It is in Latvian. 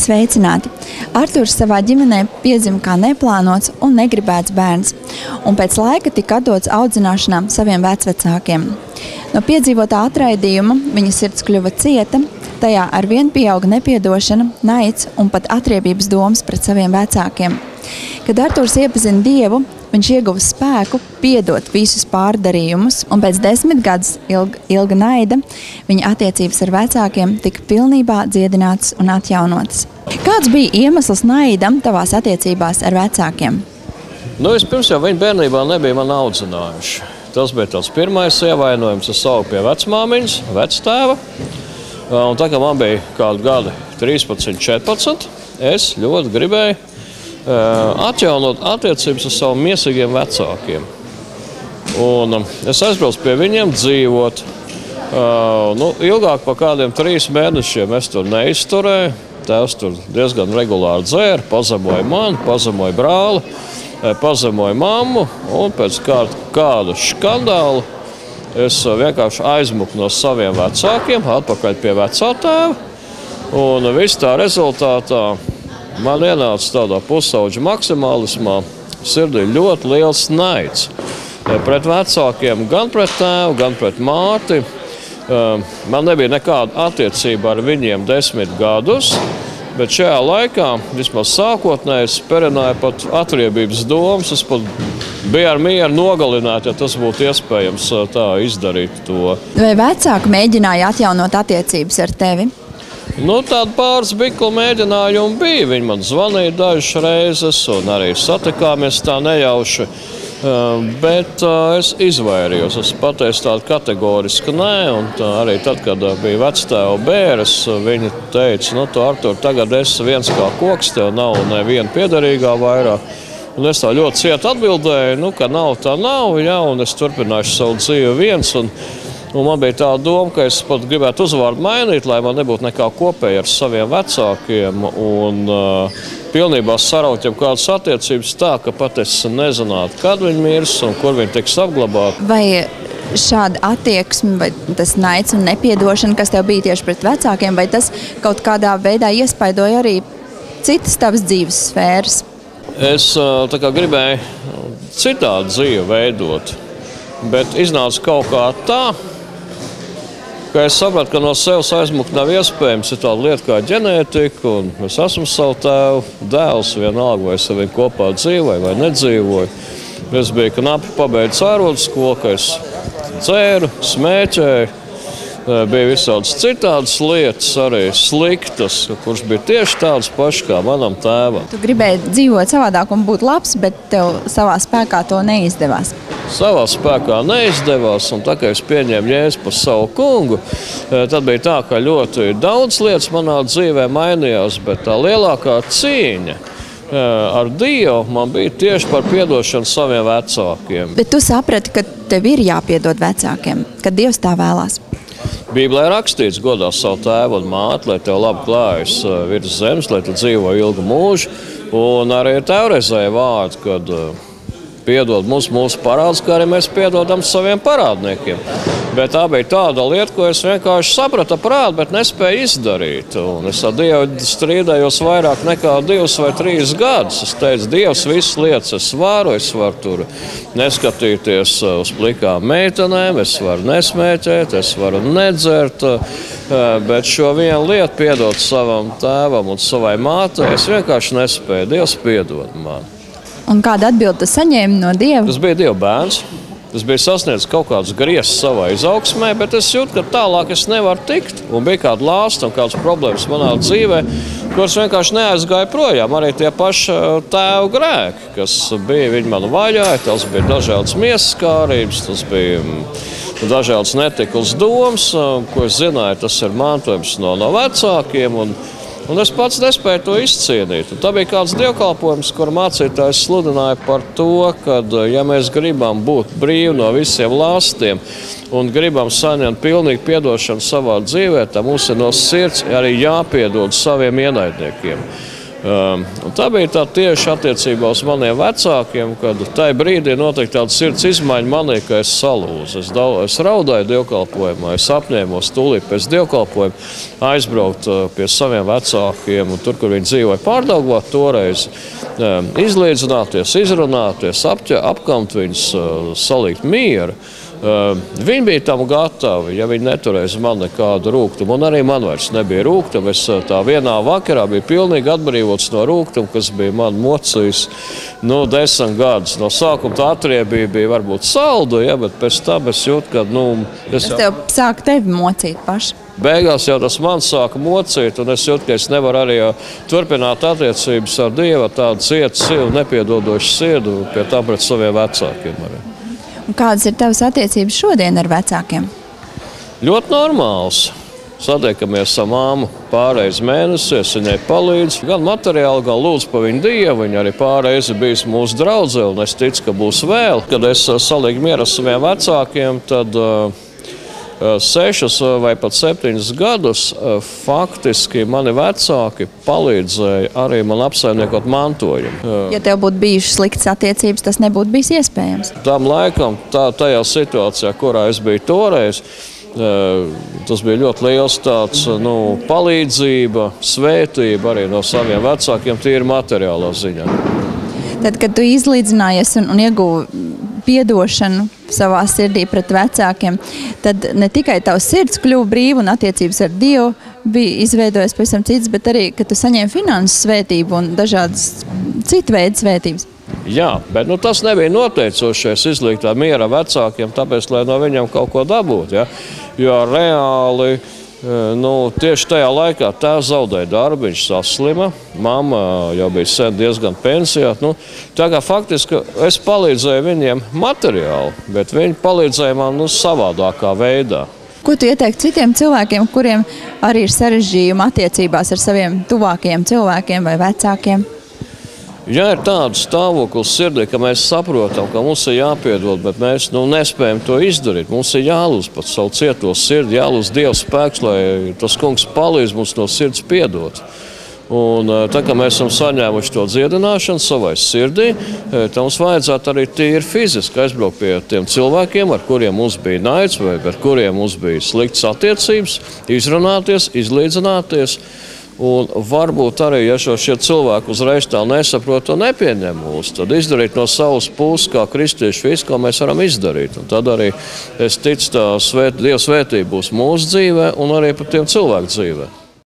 Sveicināti! Arturs savā ģimenē piedzima kā neplānots un negribēts bērns, un pēc laika tika atdots audzināšanā saviem vecvecākiem. No piedzīvotā atraidījuma viņa sirds kļuva cieta, tajā arvien pieauga nepiedošana, naids un pat atriebības domas pret saviem vecākiem. Kad Arturs iepazina Dievu, viņš ieguva spēku piedot visus pārdarījumus, un pēc 10 gadus ilga naida viņa attiecības ar vecākiem tika pilnībā dziedinātas un atjaunotas. Kāds bija iemesls naidam tavās attiecībās ar vecākiem? Vispirms jau viņi bērnībā nebija mani audzinājuši. Tas bija tāds pirmais ievainojums. Es augu pie vecmāmiņas, vectēva. Un tā kā man bija kādu gadu 13, 14, es ļoti gribēju atjaunot attiecības ar saviem miesīgiem vecākiem. Un es aizbraucu pie viņiem dzīvot. Ilgāk par kādiem 3 mēnešiem es tur neizturēju. Tēvs tur diezgan regulāri dzēra, pazemoja mani, pazemoja brāli, pazemoja mammu. Un pēc kāda skandāla es vienkārši aizmuku no saviem vecākiem, atpakaļ pie vecā tēva. Un viss tā rezultātā man ienāca tādā pusauģa maksimālismā, sirdī ļoti liels naids. Pret vecākiem, gan pret tēvu, gan pret māti. Man nebija nekāda attiecība ar viņiem 10 gadus, bet šajā laikā, vismaz sākotnēji, es perināju pat atriebības domas. Es pat biju ar mieru nogalināt, ja tas būtu iespējams tā izdarīt to. Vai vecāki mēģināja atjaunot attiecības ar tevi? Tāda pāris bikla mēģinājumi bija. Viņi man zvanīja dažas reizes un arī satikāmies tā nejauši. Bet es izvairījos. Es pateicu tādu kategorisku nē. Un arī tad, kad bija vectēva bēres, viņi teica, tu Artur, tagad esi viens kā koks, tev nav neviena piederīgā vairāk. Un es tā ļoti cieti atbildēju, ka nav, tā nav, ja, un es turpināšu savu dzīvi viens. Un man bija tā doma, ka es pat gribētu uzvārdu mainīt, lai man nebūtu nekā kopēja ar saviem vecākiem. Un pilnībā saraut jau kādas attiecības tā, ka pat es nezinātu, kad viņi mirs un kur viņi tiks apglabāti. Vai šāda attieksme, vai tas naids un nepiedošana, kas tev bija tieši pret vecākiem, vai tas kaut kādā veidā iespaidoja arī citas tavas dzīves sfēras? Es gribēju citādu dzīvi veidot, bet iznāca kaut kā tā, ka es sapratu, ka no sevis aizmukt nav iespējams. Ir tāda lieta kā ģenētika, un es esmu savu tēvu dēls, vienalga, vai es ar viņu kopā dzīvoju vai nedzīvoju. Es biju knapi pabeidzis ārodskolu, ka es dzēru, smēķēju, bija visādas citādas lietas, arī sliktas, kuras bija tieši tādas pašas kā manam tēvam. Tu gribēji dzīvot savādāk un būt labs, bet tev savā spēkā to neizdevās. Savā spēkā neizdevās, un tā kā es pieņēmu Jēzu par savu kungu, tad bija tā, ka ļoti daudz lietas manā dzīvē mainījās, bet tā lielākā cīņa ar Dievu man bija tieši par piedošanu saviem vecākiem. Bet tu saprati, ka tev ir jāpiedod vecākiem, kad Dievs tā vēlās? Bībelē rakstīts, godā savu tēvu un māti, lai tev labi klājas virs zemes, lai tu dzīvo ilgu mūžu, un arī ir tevreizēja vārdi, kad piedod mūsu parādus, kā arī mēs piedodam saviem parādniekiem. Bet tā bija tāda lieta, ko es vienkārši sapratu prātu, bet nespēju izdarīt. Un es ar Dievu strīdējos vairāk nekā 2 vai 3 gadus. Es teicu, Dievs, visas lietas es varu tur neskatīties uz plikām meitenēm, es varu nesmēķēt, es varu nedzert, bet šo vienu lietu piedot savam tēvam un savai mātei, es vienkārši nespēju. Dievs piedod man. Un kādu atbildi tu saņēmi no Dieva? Tas bija Dieva bērns. Es biju sasniedzis kaut kādus griestus savā izaugsmē, bet es jūtu, ka tālāk es nevaru tikt. Un bija kāda lāsta un kādas problēmas manā dzīvē, kuras vienkārši neaizgāja projām. Arī tie paši tēva grēki, kas bija, viņi man vaļāja. Tas bija dažādas miesas kārības, tas bija dažādas netiklas domas, ko es zināju, tas ir mantojums no vecākiem. Un es pats nespēju to izcienīt. Un tā bija kāds dievkalpojums, kur mācītājs sludināja par to, ka, ja mēs gribam būt brīvi no visiem lāstiem un gribam saņemt pilnīgu piedošanu savā dzīvē, tad mums ir no sirds arī jāpiedod saviem ienaidniekiem. Un tā bija tā tieši attiecībā uz maniem vecākiem, kad tajā brīdī notika tāda sirds izmaiņa manī, ka es salūzu. Es raudāju dievkalpojumā, es apņēmos tūlīt pēc dievkalpojuma aizbraukt pie saviem vecākiem, un tur, kur viņi dzīvoja Pārdaugavā, toreiz izlīdzināties, izrunāties, apkamt viņus, salikt mieru. Viņi bija tam gatavi, ja viņi neturēja man nekādu rūgtumu, un arī man vairs nebija rūgtumu. Es tā vienā vakarā biju pilnīgi atbrīvots no rūgtuma, kas bija man mocījis 10 gadus. No sākuma tā atriebība bija varbūt saldu, ja, bet pēc tam es jūtu, ka... Tas tev sāka tevi mocīt paši? Beigās jau tas man sāka mocīt, un es jūtu, ka es nevaru arī turpināt attiecības ar Dievu, tādu cietu sirdi, nepiedodošu sirdi, pie tam pret saviem vecākiem arī. Un kādas ir tavas attiecības šodien ar vecākiem? Ļoti normāls. Satiekamies ar māmu pārreiz mēnesī, es viņai palīdzu. Gan materiāli, gan lūdzu par viņu Dievu. Viņa arī pārreiz ir bijusi mūsu draudze, un es ticu, ka būs vēl. Kad es salīgu mieru ar saviem vecākiem, tad 6 vai pat 7 gadus faktiski mani vecāki palīdzēja arī man apsaimniekot mantojumu. Ja tev būtu bijušas sliktas attiecības, tas nebūtu bijis iespējams? Tam laikam, tajā situācijā, kurā es biju toreiz, tas bija ļoti liels tāds, palīdzība, svētība arī no saviem vecākiem, tīri materiālā ziņā. Tad, kad tu izlīdzinājies un ieguvi piedošanu savā sirdī pret vecākiem, tad ne tikai tavs sirds kļuva brīva un attiecības ar Dievu bija izveidojas pavisam cits, bet arī, ka tu saņēmi finanses svētību un dažādas citu veidu svētības. Jā, bet tas nebija noteicošais izliktā miera vecākiem, tāpēc, lai no viņiem kaut ko dabūt. Ja? Jo reāli tieši tajā laikā tēvs zaudēja darbu, viņš saslima, mamma jau bija sen diezgan pensijā. Tā kā faktiski es palīdzēju viņiem materiāli, bet viņi palīdzēja man savādākā veidā. Ko tu ieteiktu citiem cilvēkiem, kuriem arī ir sarežģījumi attiecībās ar saviem tuvākajiem cilvēkiem vai vecākiem? Ja ir tāds stāvoklis sirdī, ka mēs saprotam, ka mums ir jāpiedod, bet mēs nespējam to izdarīt, mums ir jālūdz pat savu cieto sirdi, jālūdz Dieva spēks, lai tas kungs palīdz mums no sirds piedot. Un tā kā mēs esam saņēmuši to dziedināšanu savai sirdī, tad mums vajadzētu arī tīri fiziski aizbraukt pie tiem cilvēkiem, ar kuriem mums bija naids vai ar kuriem mums bija sliktas attiecības, izrunāties, izlīdzināties. Un varbūt arī, ja šie cilvēki uzreiz tā nesaprot un nepieņem mūs, tad izdarīt no savas puses, kā kristieši, visu, ko mēs varam izdarīt. Un tad arī, es ticu, tā Dieva svētība būs mūsu dzīvē un arī par tiem cilvēku dzīvē.